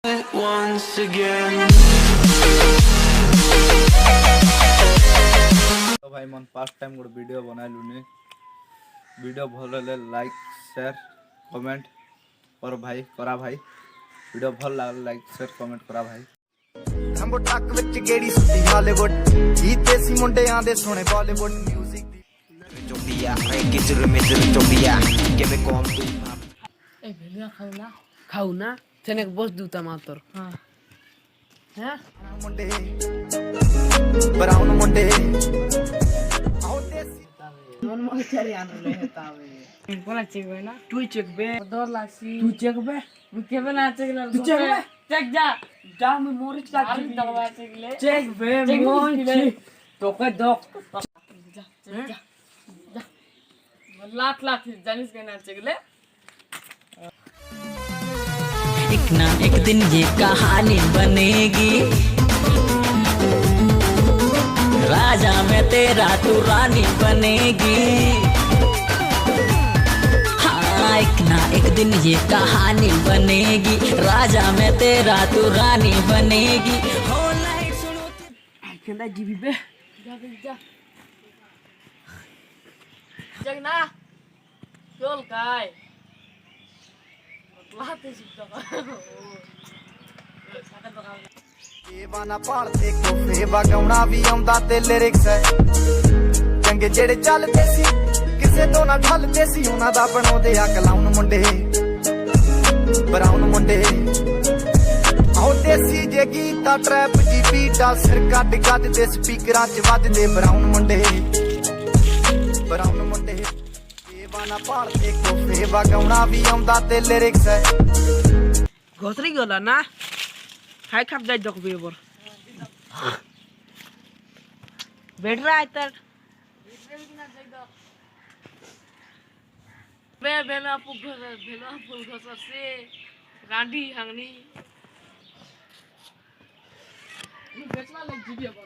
once again. तो भाई मन फास्ट टाइम गोटे वीडियो बनाइलुनी वीडियो भल ले लाइक शेयर कमेंट और भाई करा भाई वीडियो भल लागल लाइक शेयर कमेंट करा भाई। थंबो टक विच गेड़ी सुती हॉलीवुड गीते सी मुंडियां दे सोने बॉलीवुड म्यूजिक जो पिया है किजर में जो पिया के में कौन तू ए भेलिया खाऊ ना चने बस दूता मातर हां हैं मुंडे ब्राउन मुंडे आओ देसी मन मन चली आनो ले हेतावे कोना चेक बे ना तू चेक बे डर लासी तू चेक बे के बना चेक ला तू चेक बे चेक जा जा मैं मोरिच का दवा चेक ले चेक बे मोन तो के दो जा जा जा लाख लाख जानिस के ना चेक ले एक ना एक दिन ये कहानी बनेगी, राजा में तेरा तू रानी बनेगी। हाँ एक ना एक दिन ये कहानी बनेगी, राजा में तेरा तू रानी बनेगी। हो लाइट सुनो केंदा जीबी बे जा जा जगना चल काय वाना पालते कोफे वगाउणा भी आउंदा ते लिरिक्स है चंगे जेड़े चलदे सी किसे तो ना ढलदे सी उना दा बनाउंदे आ कलाउन मुंडे ब्राउन मुंडे आओ देसी जे गीता ट्रैप जी बीटा सिर कट गद दे स्पीकरां च वजदे ब्राउन मुंडे वाना पालते कोफे वगाउणा भी आउंदा ते लिरिक्स है घोसरी गला ना हाय खाप जाय जक बेबर बैठ रहा है तर बे बेला फुल घोसर से रांडी हंगनी बेचला लग जीबी अब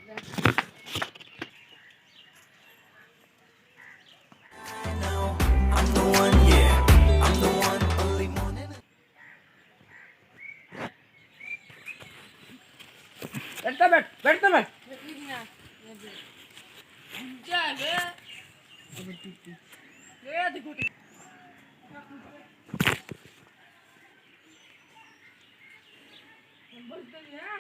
I'm the one, yeah, I'm the one, only one. बैठता बैठ जा ले देखो बोलते हैं